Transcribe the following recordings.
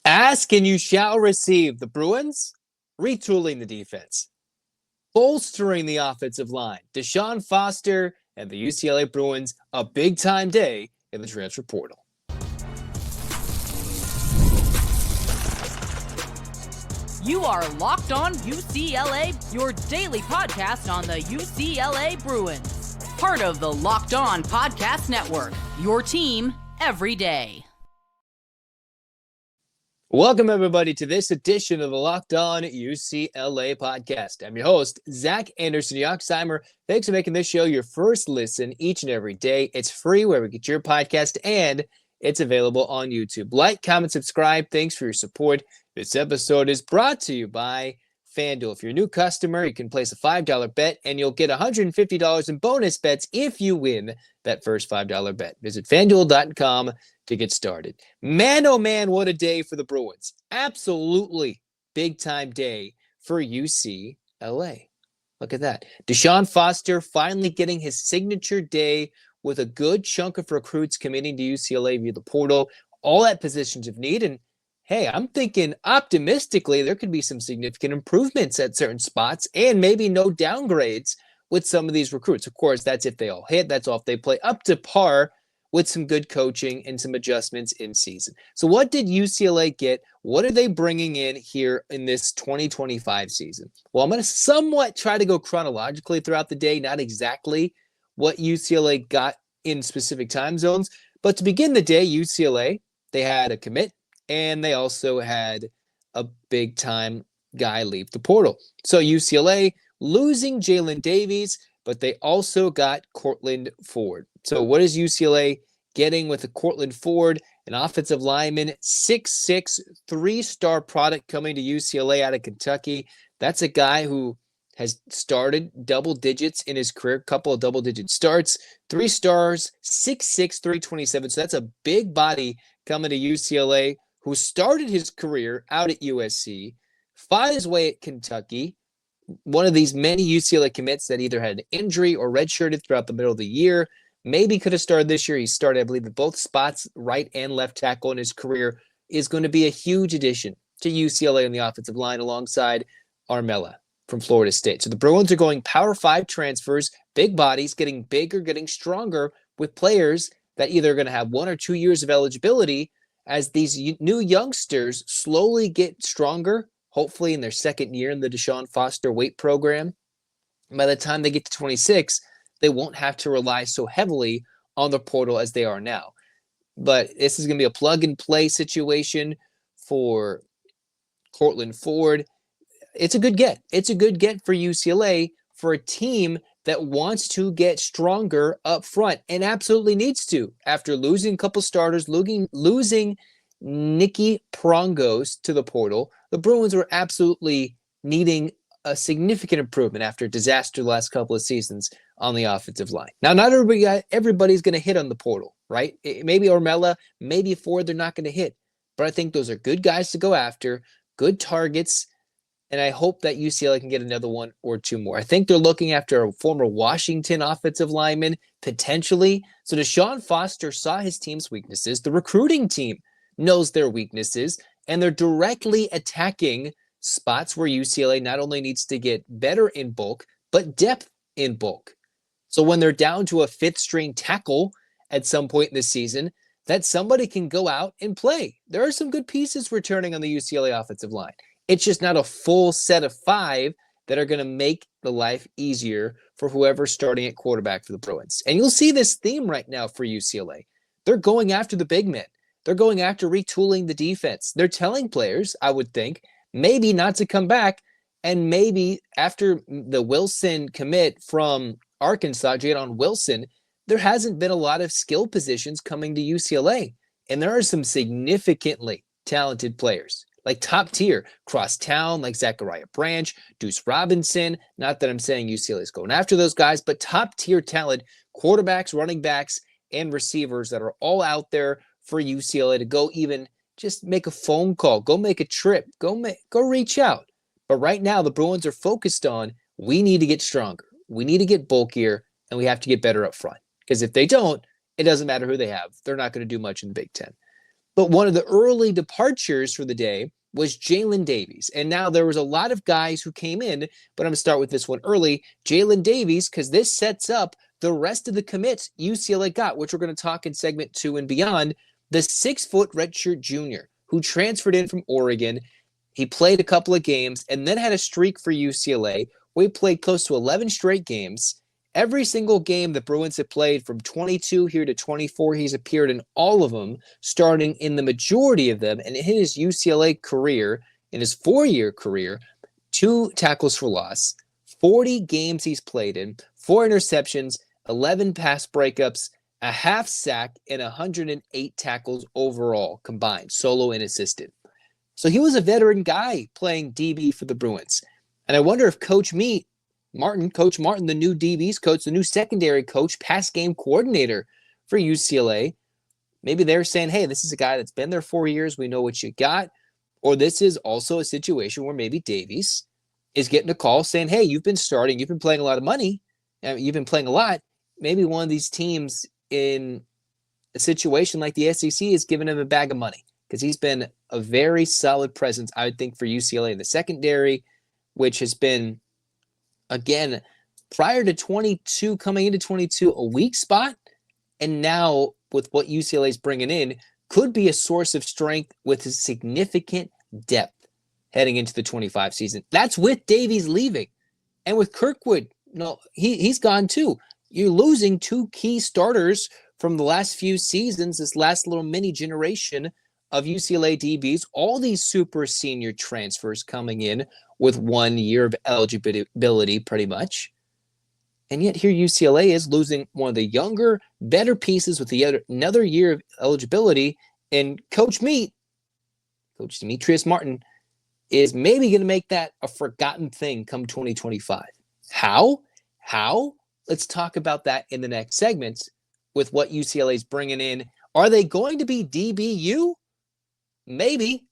Ask and you shall receive. The Bruins retooling the defense, bolstering the offensive line. DeShaun Foster and the UCLA Bruins, a big-time day in the transfer portal. You are Locked On UCLA, your daily podcast on the UCLA Bruins. Part of the Locked On Podcast Network, your team every day. Welcome, everybody, to this edition of the Locked On UCLA podcast. I'm your host, Zach Anderson-Yoxsimer. Thanks for making this show your first listen each and every day. It's free wherever you get your podcast, and it's available on YouTube. Like, comment, subscribe. Thanks for your support. This episode is brought to you by FanDuel. If you're a new customer, you can place a $5 bet, and you'll get $150 in bonus bets if you win that first $5 bet. Visit FanDuel.com to get started. Man, oh man, what a day for the Bruins. Absolutely big-time day for UCLA. Look at that. DeShaun Foster finally getting his signature day with a good chunk of recruits committing to UCLA via the portal, all at positions of need. And hey, I'm thinking optimistically there could be some significant improvements at certain spots and maybe no downgrades with some of these recruits. Of course, that's if they all hit. That's all if they play up to par with some good coaching and some adjustments in season. So what did UCLA get? What are they bringing in here in this 2025 season? Well, I'm going to somewhat try to go chronologically throughout the day, not exactly what UCLA got in specific time zones. But to begin the day, UCLA, they had a commit, and they also had a big-time guy leave the portal. So UCLA losing Jalen Davies, but they also got Cortland Ford. So what is UCLA getting with a Cortland Ford, an offensive lineman, 6'6", three-star product coming to UCLA out of Kentucky? That's a guy who has started double digits in his career, couple of double-digit starts, 3 stars, 6'6", 327. So that's a big body coming to UCLA, who started his career out at USC, fought his way at Kentucky, one of these many UCLA commits that either had an injury or redshirted throughout the middle of the year. Maybe could have started this year. He started, I believe, at both spots, right and left tackle in his career. Is going to be a huge addition to UCLA on the offensive line alongside Armella from Florida State. So the Bruins are going Power 5 transfers, big bodies, getting bigger, getting stronger with players that either are going to have 1 or 2 years of eligibility as these new youngsters slowly get stronger, hopefully in their second year in the DeShaun Foster weight program. By the time they get to 26, they won't have to rely so heavily on the portal as they are now. But this is going to be a plug-and-play situation for Cortland Ford. It's a good get. It's a good get for UCLA for a team that wants to get stronger up front and absolutely needs to. After losing a couple starters, losing Nicky Prongos to the portal, the Bruins were absolutely needing a significant improvement after a disaster the last couple of seasons on the offensive line. Now, not everybody's going to hit on the portal, right? Maybe Armella, maybe Ford, they're not going to hit. But I think those are good guys to go after, good targets, and I hope that UCLA can get another 1 or 2 more. I think they're looking after a former Washington offensive lineman, potentially. So DeShaun Foster saw his team's weaknesses. The recruiting team knows their weaknesses, and they're directly attacking spots where UCLA not only needs to get better in bulk, but depth in bulk. So when they're down to a 5th-string tackle at some point in the season, that somebody can go out and play. There are some good pieces returning on the UCLA offensive line. It's just not a full set of 5 that are going to make the life easier for whoever's starting at quarterback for the Bruins. And you'll see this theme right now for UCLA. They're going after the big men. They're going after retooling the defense. They're telling players, I would think, maybe not to come back, and maybe after the Wilson commit from Arkansas, Jadon Wilson, there hasn't been a lot of skill positions coming to UCLA. And there are some significantly talented players, like top tier, cross town, like Zachariah Branch, Deuce Robinson. Not that I'm saying UCLA is going after those guys, but top tier talent, quarterbacks, running backs, and receivers that are all out there for UCLA to go even just make a phone call, go make a trip, go reach out. But right now, the Bruins are focused on, we need to get stronger. We need to get bulkier, and we have to get better up front. Because if they don't, it doesn't matter who they have. They're not going to do much in the Big Ten. But one of the early departures for the day was Jalen Davies. And now there was a lot of guys who came in, but I'm going to start with this one early. Jalen Davies, because this sets up the rest of the commits UCLA got, which we're going to talk in segment 2 and beyond. The 6-foot redshirt junior who transferred in from Oregon. He played a couple of games and then had a streak for UCLA where he played close to 11 straight games. Every single game the Bruins have played from 22 here to 24, he's appeared in all of them, starting in the majority of them. And in his UCLA career, in his 4-year career, 2 tackles for loss, 40 games he's played in, 4 interceptions, 11 pass breakups, a half sack, and 108 tackles overall combined, solo and assisted. So he was a veteran guy playing DB for the Bruins. And I wonder if Coach Martin, the new DBs coach, the new secondary coach, pass game coordinator for UCLA, maybe they're saying, hey, this is a guy that's been there 4 years. We know what you got. Or this is also a situation where maybe Davies is getting a call saying, hey, you've been starting. You've been playing a lot of money. You've been playing a lot. Maybe one of these teams in a situation like the SEC is giving him a bag of money because he's been a very solid presence, I would think, for UCLA in the secondary, which has been, again, prior to 22, coming into 22, a weak spot. And now with what UCLA is bringing in, could be a source of strength with a significant depth heading into the 25 season. That's with Davies leaving. And with Kirkwood, no, he's gone too. You're losing 2 key starters from the last few seasons, this last little mini generation of UCLA DBs, all these super senior transfers coming in with 1 year of eligibility pretty much. And yet here UCLA is losing one of the younger, better pieces with another year of eligibility. And Coach Demetrice Martin, is maybe going to make that a forgotten thing come 2025. How? Let's talk about that in the next segment with what UCLA is bringing in. Are they going to be DBU? Maybe.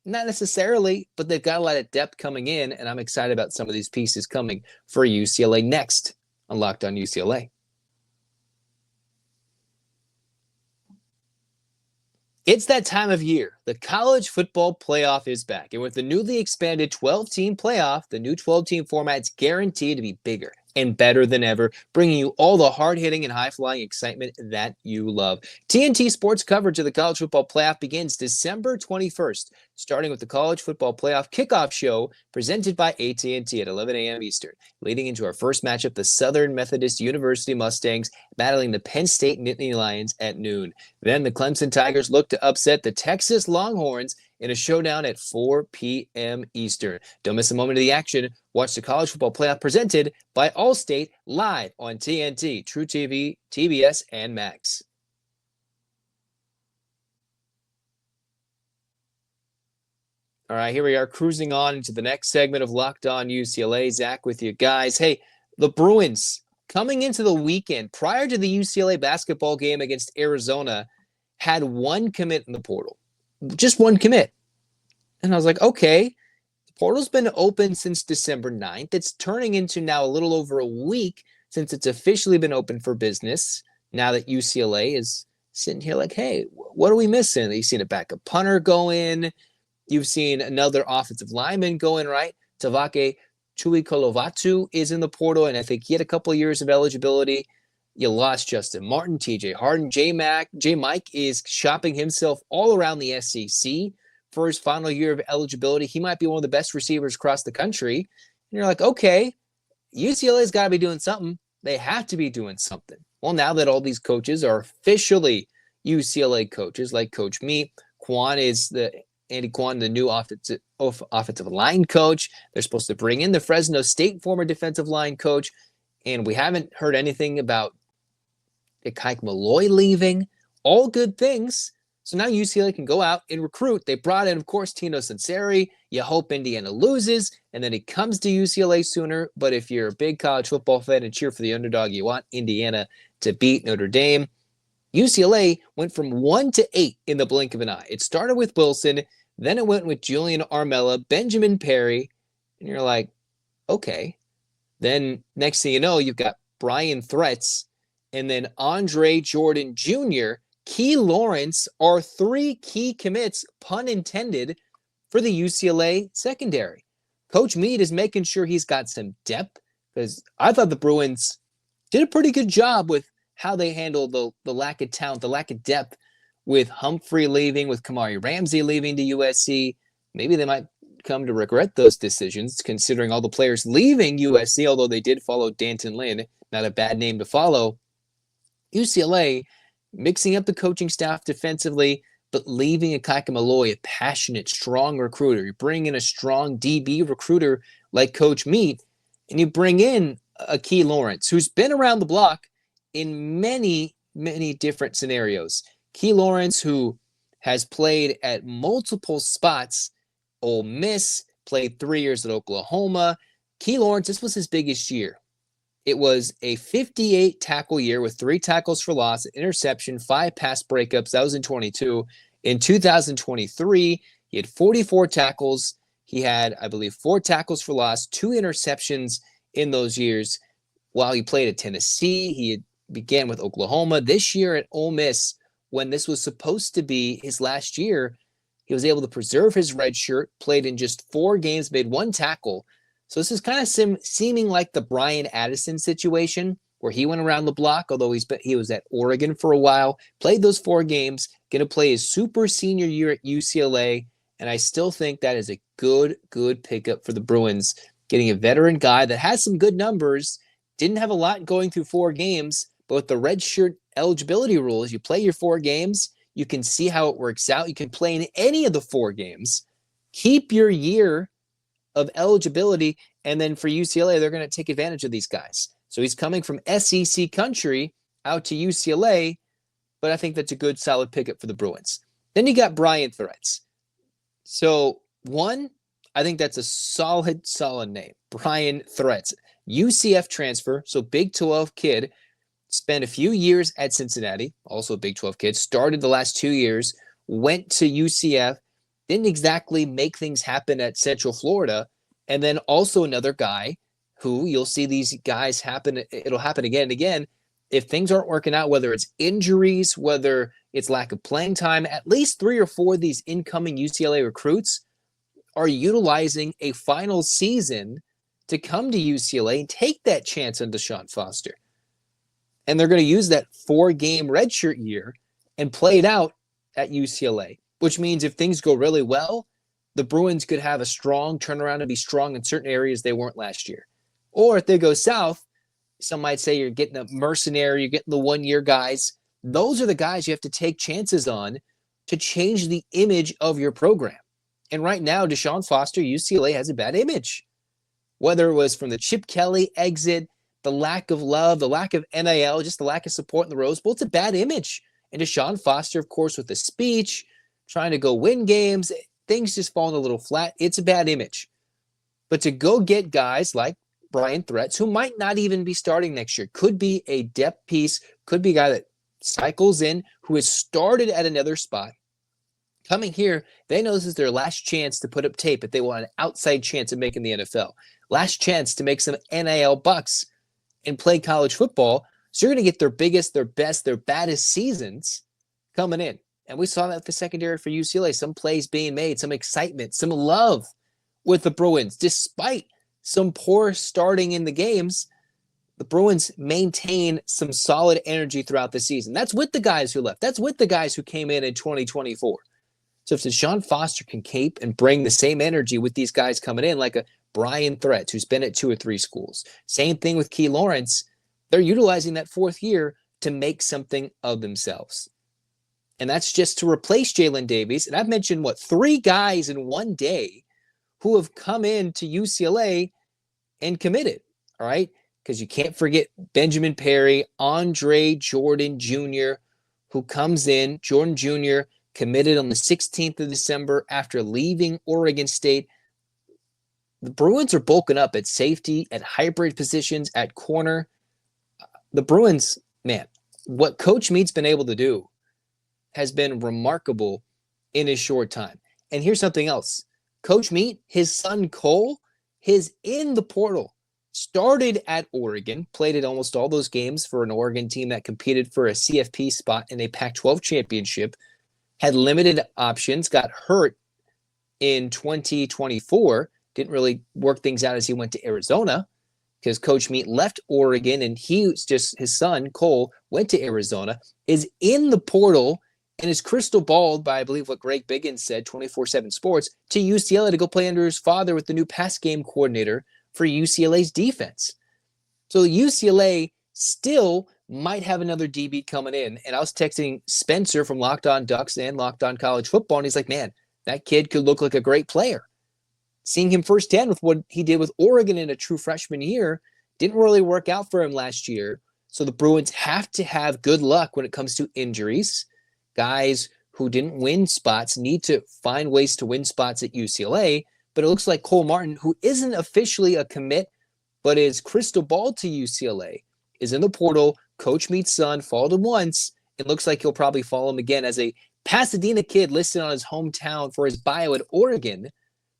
Not necessarily, but they've got a lot of depth coming in, and I'm excited about some of these pieces coming for UCLA next on Locked On UCLA. It's that time of year. The college football playoff is back, and with the newly expanded 12-team playoff, the new 12-team format's guaranteed to be bigger and better than ever, bringing you all the hard-hitting and high-flying excitement that you love. TNT Sports coverage of the college football playoff begins December 21st, starting with the college football playoff kickoff show presented by AT&T at 11 a.m. Eastern, leading into our first matchup, the Southern Methodist University Mustangs battling the Penn State Nittany Lions at noon. Then the Clemson Tigers look to upset the Texas Longhorns in a showdown at 4 p.m. Eastern. Don't miss a moment of the action. Watch the college football playoff presented by Allstate live on TNT, True TV, TBS, and Max. All right, here we are cruising on into the next segment of Locked On UCLA. Zach with you guys. Hey, the Bruins coming into the weekend prior to the UCLA basketball game against Arizona had 1 commit in the portal. Just 1 commit. And I was like, okay, the portal's been open since December 9th. It's turning into now a little over a week since it's officially been open for business. Now that UCLA is sitting here like, hey, what are we missing? You've seen a backup punter go in. You've seen another offensive lineman go in, right? Tavake Tuikolovatu is in the portal, and I think he had a couple of years of eligibility. You lost Justin Martin, TJ Harden, J Mike is shopping himself all around the SEC for his final year of eligibility. He might be one of the best receivers across the country. And you're like, okay, UCLA's got to be doing something. They have to be doing something. Well, now that all these coaches are officially UCLA coaches, like Coach Andy Kwan, the new offensive line coach. They're supposed to bring in the Fresno State former defensive line coach. And we haven't heard anything about Ikaik Malloy leaving. All good things. So now UCLA can go out and recruit. They brought in, of course, Tino Sunseri. You hope Indiana loses, and then he comes to UCLA sooner. But if you're a big college football fan and cheer for the underdog, you want Indiana to beat Notre Dame. UCLA went from 1 to 8 in the blink of an eye. It started with Wilson, then it went with Julian Armella, Benjamin Perry, and you're like, okay. Then next thing you know, you've got Brian Threats, and then Andre Jordan Jr. Key Lawrence are 3 key commits, pun intended, for the UCLA secondary. Coach Meade is making sure he's got some depth, because I thought the Bruins did a pretty good job with how they handled the lack of talent, the lack of depth, with Humphrey leaving, with Kamari Ramsey leaving to USC. Maybe they might come to regret those decisions, considering all the players leaving USC, although they did follow Danton Lynn, not a bad name to follow. UCLA mixing up the coaching staff defensively, but leaving a Kaika Malloy, a passionate, strong recruiter. You bring in a strong DB recruiter like Coach Meade, and you bring in a Key Lawrence, who's been around the block in many, many different scenarios. Key Lawrence, who has played at multiple spots, Ole Miss, played 3 years at Oklahoma. Key Lawrence, this was his biggest year. It was a 58 tackle year with 3 tackles for loss, interception, 5 pass breakups. That was in 22. In 2023, he had 44 tackles. He had, I believe, 4 tackles for loss, 2 interceptions in those years. While he played at Tennessee, he began with Oklahoma. This year at Ole Miss, when this was supposed to be his last year, he was able to preserve his red shirt, played in just 4 games, made 1 tackle. So this is kind of seeming like the Brian Addison situation, where he went around the block, although he was at Oregon for a while, played those 4 games, going to play his super senior year at UCLA, and I still think that is a good pickup for the Bruins, getting a veteran guy that has some good numbers, didn't have a lot going through 4 games, but with the red shirt eligibility rules, you play your 4 games, you can see how it works out, you can play in any of the 4 games, keep your year of eligibility, and then for UCLA, they're going to take advantage of these guys. So he's coming from SEC country out to UCLA, but I think that's a good, solid pickup for the Bruins. Then you got Brian Threats. So one, I think that's a solid name. Brian Threats. UCF transfer, so Big 12 kid, spent a few years at Cincinnati, also a Big 12 kid, started the last 2 years, went to UCF, didn't exactly make things happen at Central Florida, and then also another guy who you'll see these guys happen. It'll happen again and again. If things aren't working out, whether it's injuries, whether it's lack of playing time, at least 3 or 4 of these incoming UCLA recruits are utilizing a final season to come to UCLA and take that chance on DeShaun Foster. And they're going to use that 4-game redshirt year and play it out at UCLA, which means if things go really well, the Bruins could have a strong turnaround and be strong in certain areas they weren't last year. Or if they go south, some might say you're getting a mercenary, you're getting the 1-year guys. Those are the guys you have to take chances on to change the image of your program. And right now, DeShaun Foster, UCLA has a bad image. Whether it was from the Chip Kelly exit, the lack of love, the lack of NIL, just the lack of support in the Rose Bowl, it's a bad image. And DeShaun Foster, of course, with the speech, trying to go win games, things just falling a little flat. It's a bad image. But to go get guys like Brian Threats, who might not even be starting next year, could be a depth piece, could be a guy that cycles in, who has started at another spot. Coming here, they know this is their last chance to put up tape if they want an outside chance of making the NFL. Last chance to make some NIL bucks and play college football. So you're going to get their biggest, their best, their baddest seasons coming in. And we saw that with the secondary for UCLA. Some plays being made, some excitement, some love with the Bruins. Despite some poor starting in the games, the Bruins maintain some solid energy throughout the season. That's with the guys who left. That's with the guys who came in 2024. So if DeShaun Foster can keep and bring the same energy with these guys coming in, like a Brian Threats, who's been at 2 or 3 schools. Same thing with Key Lawrence. They're utilizing that 4th year to make something of themselves. And that's just to replace Jalen Davies. And I've mentioned, 3 guys in one day who have come in to UCLA and committed, all right? Because you can't forget Benjamin Perry, Andre Jordan Jr., who comes in, Jordan Jr., committed on the 16th of December after leaving Oregon State. The Bruins are bulking up at safety, at hybrid positions, at corner. The Bruins, man, what Coach Meade's been able to do has been remarkable in his short time. And here's something else. Coach Meade, his son Cole, is in the portal. started at Oregon, played at almost all those games for an Oregon team that competed for a CFP spot in a Pac-12 championship, had limited options, got hurt in 2024, didn't really work things out as he went to Arizona because Coach Meat left Oregon and his son, Cole, went to Arizona, is in the portal and is crystal balled by, I believe what Greg Biggins said, 24/7 Sports, to UCLA to go play under his father with the new pass game coordinator for UCLA's defense. So UCLA still might have another DB coming in. And I was texting Spencer from Locked On Ducks and Locked On College Football, and he's like, man, that kid could look like a great player. Seeing him firsthand with what he did with Oregon in a true freshman year didn't really work out for him last year. So the Bruins have to have good luck when it comes to injuries. Guys who didn't win spots need to find ways to win spots at UCLA. But it looks like Cole Martin, who isn't officially a commit, but is crystal ball to UCLA, is in the portal. Coach Meat's son followed him once. It looks like he'll probably follow him again as a Pasadena kid listed on his hometown for his bio at Oregon.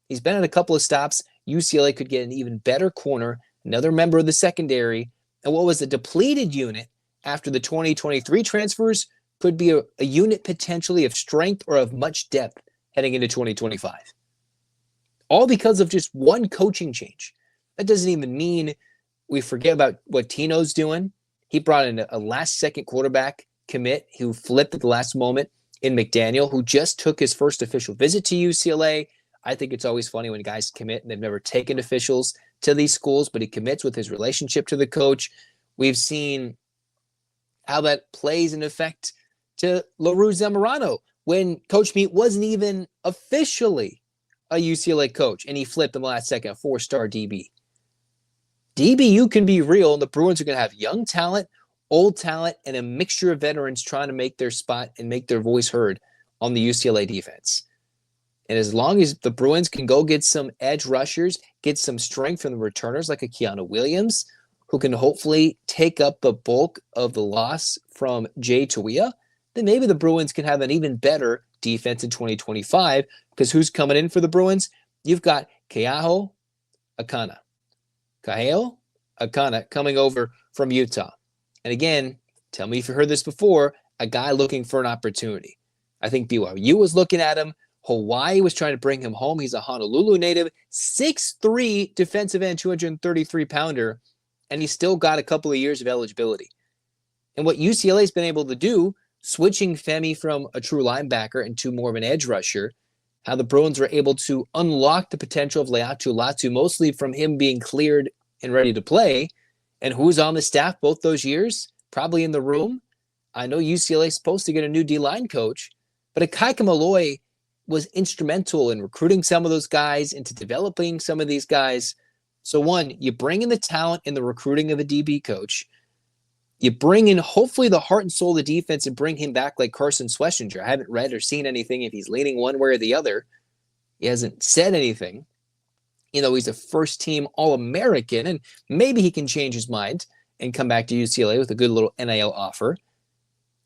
He's been at a couple of stops. UCLA could get an even better corner, another member of the secondary. And what was a depleted unit after the 2023 transfers could be a unit potentially of strength or of much depth heading into 2025. All because of just one coaching change. That doesn't even mean we forget about what Tino's doing. He brought in a last-second quarterback commit who flipped at the last moment in McDaniel, who just took his first official visit to UCLA. I think it's always funny when guys commit and they've never taken officials to these schools, but he commits with his relationship to the coach. We've seen how that plays in effect to LaRue Zamorano when Coach Meat wasn't even officially a UCLA coach, and he flipped in the last second, a 4-star DB. DBU can be real, and the Bruins are going to have young talent, old talent, and a mixture of veterans trying to make their spot and make their voice heard on the UCLA defense. And as long as the Bruins can go get some edge rushers, get some strength from the returners like a Keanu Williams, who can hopefully take up the bulk of the loss from Jay Tuia, then maybe the Bruins can have an even better defense in 2025, because who's coming in for the Bruins? You've got Keaho Akana coming over from Utah. And again, tell me if you heard this before, a guy looking for an opportunity. I think BYU was looking at him. Hawaii was trying to bring him home. He's a Honolulu native, 6'3" defensive end, 233-pounder, and he's still got a couple of years of eligibility. And what UCLA's been able to do, switching Femi from a true linebacker into more of an edge rusher, how the Bruins were able to unlock the potential of Leatu Latu, mostly from him being cleared and ready to play. And who's on the staff both those years? Probably in the room. I know UCLA's supposed to get a new D-line coach, but Akaika Malloy was instrumental in recruiting some of those guys, into developing some of these guys. So one, you bring in the talent in the recruiting of a DB coach. You bring in hopefully the heart and soul of the defense and bring him back like Carson Schlesinger. I haven't read or seen anything if he's leaning one way or the other. He hasn't said anything. You know, he's a first-team All-American, and maybe he can change his mind and come back to UCLA with a good little NIL offer.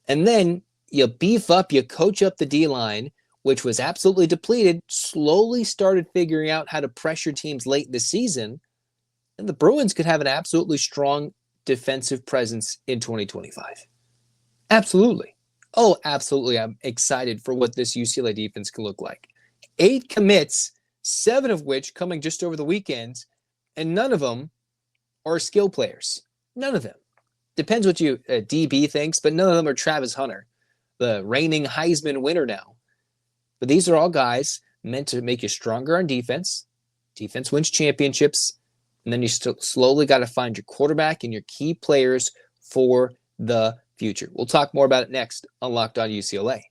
And then you beef up, you coach up the D-line, which was absolutely depleted, slowly started figuring out how to pressure teams late in the season, and the Bruins could have an absolutely strong defensive presence in 2025. Absolutely. Oh, absolutely. I'm excited for what this UCLA defense can look like. 8 commits, 7 of which coming just over the weekend, and none of them are skill players. None of them. Depends what you DB thinks, but none of them are Travis Hunter, the reigning Heisman winner now. But these are all guys meant to make you stronger on defense. Defense wins championships. And then you still slowly got to find your quarterback and your key players for the future. We'll talk more about it next on Locked On UCLA.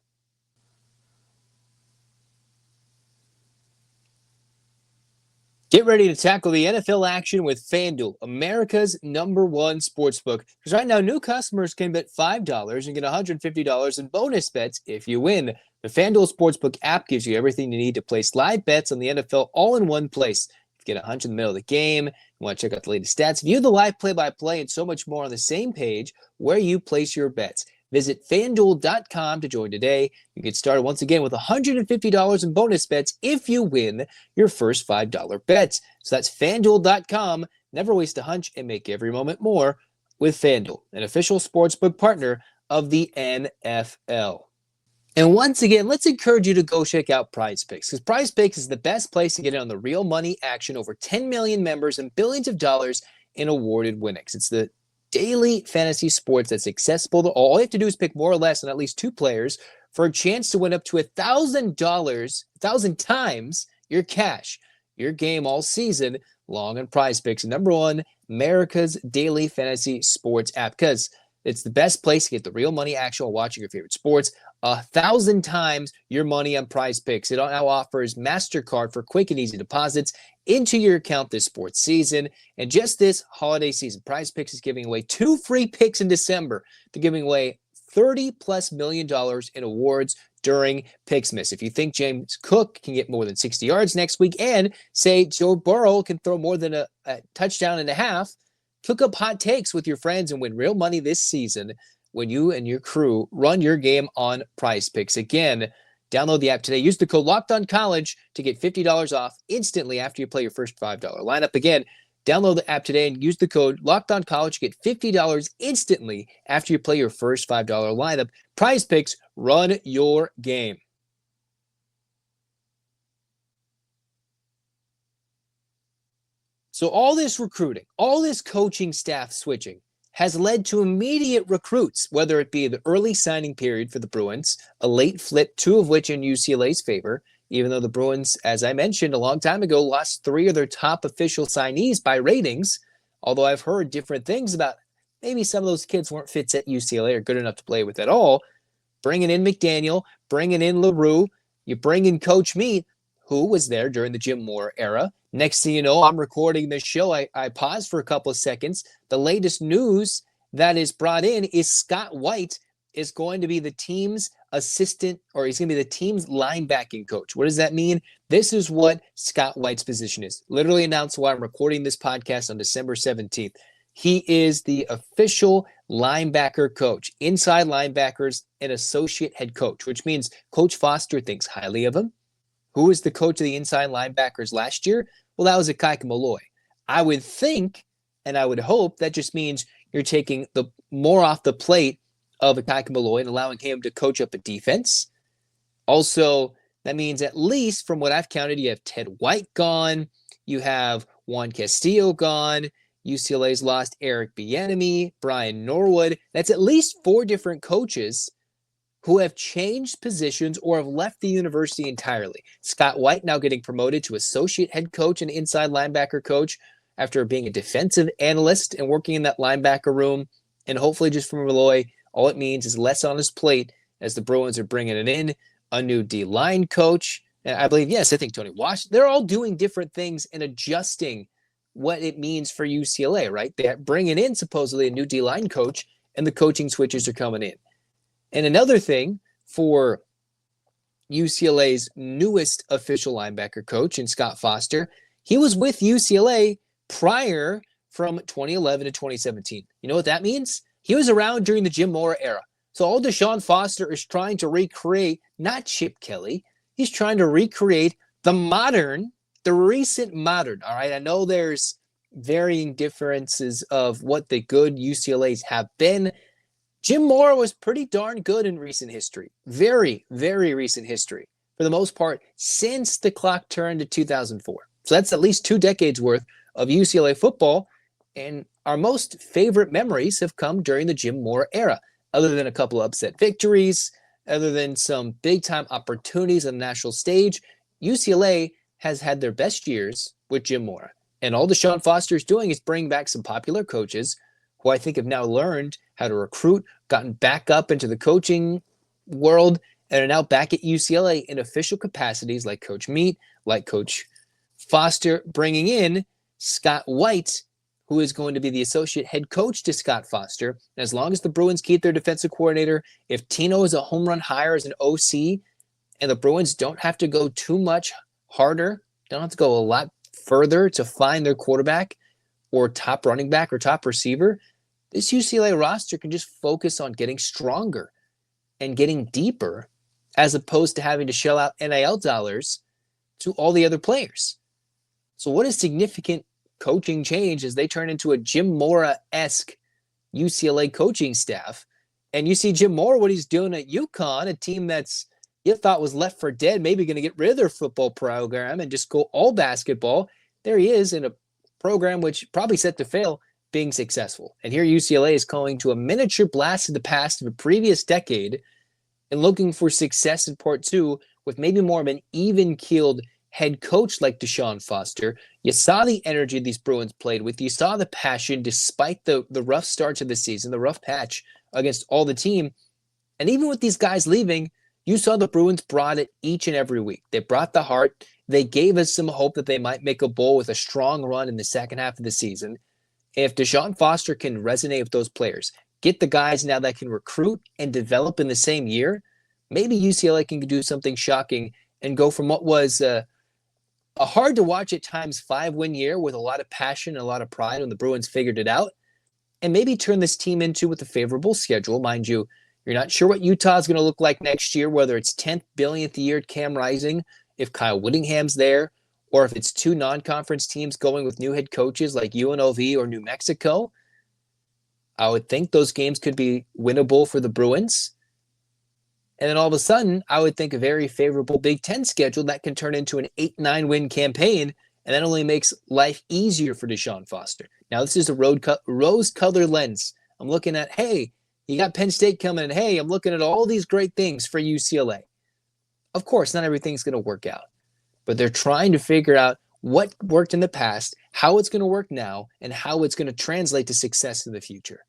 Get ready to tackle the NFL action with FanDuel, America's #1 sportsbook. Because right now, new customers can bet $5 and get $150 in bonus bets if you win. The FanDuel Sportsbook app gives you everything you need to place live bets on the NFL all in one place. If you get a hunch in the middle of the game, you want to check out the latest stats, view the live play-by-play, and so much more on the same page where you place your bets. Visit FanDuel.com to join today. You get started once again with $150 in bonus bets if you win your first $5 bets. So that's FanDuel.com. Never waste a hunch and make every moment more with FanDuel, an official sportsbook partner of the NFL. And once again, let's encourage you to go check out Prize Picks, because Prize Picks is the best place to get in on the real money action. Over 10 million members and billions of dollars in awarded winnings. It's the daily fantasy sports that's accessible to all. All you have to do is pick more or less on at least 2 players for a chance to win up to $1,000, 1,000 times your cash, your game all season long on Prize Picks. Number one, America's daily fantasy sports app, because it's the best place to get the real money action while watching your favorite sports. 1,000 times your money on Prize Picks. It now offers MasterCard for quick and easy deposits into your account this sports season. And just this holiday season, Prize Picks is giving away 2 free picks in December. They're giving away $30+ million in awards during Picksmas. If you think James Cook can get more than 60 yards next week, and say Joe Burrow can throw more than a touchdown and a half, cook up hot takes with your friends and win real money this season when you and your crew run your game on Prize Picks. Again, download the app today. Use the code LOCKEDONCollege to get $50 off instantly after you play your first $5 lineup. Again, download the app today and use the code LOCKEDONCollege to get $50 instantly after you play your first $5 lineup. Prize Picks, run your game. So all this recruiting, all this coaching staff switching has led to immediate recruits, whether it be the early signing period for the Bruins, a late flip, 2 of which in UCLA's favor, even though the Bruins, as I mentioned a long time ago, lost 3 of their top official signees by ratings, although I've heard different things about maybe some of those kids weren't fits at UCLA or good enough to play with at all. Bringing in McDaniel, bringing in LaRue, you bring in Coach Meat, who was there during the Jim Mora era. Next thing you know, I'm recording this show. I paused for a couple of seconds. The latest news that is brought in is Scott White is going to be the team's assistant, or he's going to be the team's linebacking coach. What does that mean? This is what Scott White's position is. Literally announced while I'm recording this podcast on December 17th. He is the official linebacker coach, inside linebackers, and associate head coach, which means Coach Foster thinks highly of him. Who was the coach of the inside linebackers last year? Well, that was Akaika Malloy. I would think, and I would hope, that just means you're taking the more off the plate of Akaika Malloy and allowing him to coach up a defense. Also, that means at least from what I've counted, you have Ted White gone, you have Juan Castillo gone, UCLA's lost Eric Bieniemy, Brian Norwood. That's at least 4 different coaches who have changed positions or have left the university entirely. Scott White now getting promoted to associate head coach and inside linebacker coach after being a defensive analyst and working in that linebacker room. And hopefully just from Malloy, all it means is less on his plate as the Bruins are bringing it in, a new D-line coach. And I believe, yes, I think Tony Washington. They're all doing different things and adjusting what it means for UCLA, right? They're bringing in supposedly a new D-line coach, and the coaching switches are coming in. And another thing for UCLA's newest official linebacker coach in Scott Foster, he was with UCLA prior from 2011 to 2017. You know what that means? He was around during the Jim Mora era. So all DeShaun Foster is trying to recreate, not Chip Kelly, he's trying to recreate the recent modern. All right, I know there's varying differences of what the good UCLA's have been. Jim Mora was pretty darn good in recent history. Very, very recent history. For the most part, since the clock turned to 2004. So that's at least 2 decades worth of UCLA football. And our most favorite memories have come during the Jim Mora era. Other than a couple of upset victories, other than some big-time opportunities on the national stage, UCLA has had their best years with Jim Mora. And all DeShaun Foster is doing is bring back some popular coaches who I think have now learned how to recruit, gotten back up into the coaching world, and are now back at UCLA in official capacities like Coach Meat, like Coach Foster, bringing in Scott White, who is going to be the associate head coach to Scott Foster. And as long as the Bruins keep their defensive coordinator, if Tino is a home run hire as an OC, and the Bruins don't have to go too much harder, don't have to go a lot further to find their quarterback or top running back or top receiver, this UCLA roster can just focus on getting stronger and getting deeper as opposed to having to shell out NIL dollars to all the other players. So what a significant coaching change as they turn into a Jim Mora-esque UCLA coaching staff. And you see Jim Mora, what he's doing at UConn, a team that's you thought was left for dead, maybe going to get rid of their football program and just go all basketball. There he is in a program which probably set to fail, being successful. And here UCLA is calling to a miniature blast of the past of a previous decade and looking for success in part two with maybe more of an even-keeled head coach like DeShaun Foster. You saw the energy these Bruins played with. You saw the passion despite the rough start to the season, the rough patch against all the team. And even with these guys leaving, you saw the Bruins brought it each and every week. They brought the heart. They gave us some hope that they might make a bowl with a strong run in the second half of the season. If DeShaun Foster can resonate with those players, get the guys now that can recruit and develop in the same year, maybe UCLA can do something shocking and go from what was a hard to watch at times 5-win year with a lot of passion and a lot of pride when the Bruins figured it out, and maybe turn this team into with a favorable schedule. Mind you, you're not sure what Utah is going to look like next year, whether it's 10th, billionth year Cam Rising, if Kyle Whittingham's there, or if it's two non-conference teams going with new head coaches like UNLV or New Mexico. I would think those games could be winnable for the Bruins. And then all of a sudden, I would think a very favorable Big Ten schedule that can turn into an 8-9 win campaign, and that only makes life easier for DeShaun Foster. Now, this is a rose-colored lens. I'm looking at, hey, you got Penn State coming in. Hey, I'm looking at all these great things for UCLA. Of course, not everything's going to work out, but they're trying to figure out what worked in the past, how it's going to work now, and how it's going to translate to success in the future.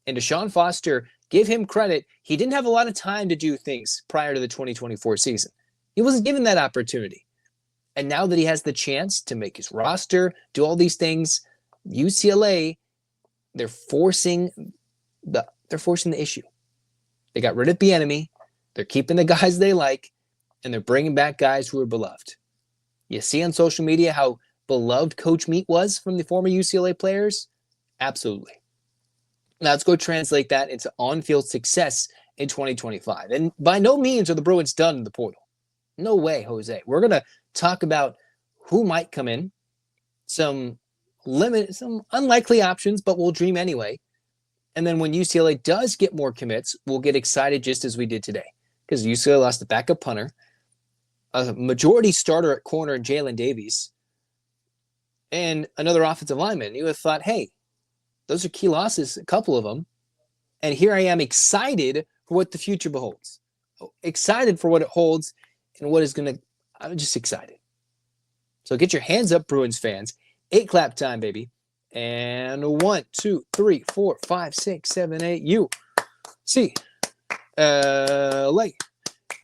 And DeShaun Foster, give him credit, he didn't have a lot of time to do things prior to the 2024 season. He wasn't given that opportunity. And now that he has the chance to make his roster, do all these things, UCLA, they're forcing the issue. They got rid of the enemy. They're keeping the guys they like, and they're bringing back guys who are beloved. You see on social media how beloved Coach Meat was from the former UCLA players? Absolutely. Now let's go translate that into on-field success in 2025. And by no means are the Bruins done in the portal. No way, Jose. We're going to talk about who might come in, some unlikely options, but we'll dream anyway. And then when UCLA does get more commits, we'll get excited just as we did today. Because UCLA lost a backup punter, a majority starter at corner, Jalen Davies, and another offensive lineman. You would have thought, hey, those are key losses, a couple of them. And here I am excited for what the future beholds. Excited for what it holds and what is going to, I'm just excited. So get your hands up, Bruins fans. 8 clap time, baby. And 1, 2, 3, 4, 5, 6, 7, 8.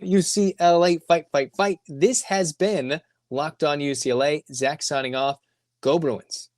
UCLA, fight, fight, fight. This has been Locked On UCLA. Zach signing off. Go Bruins.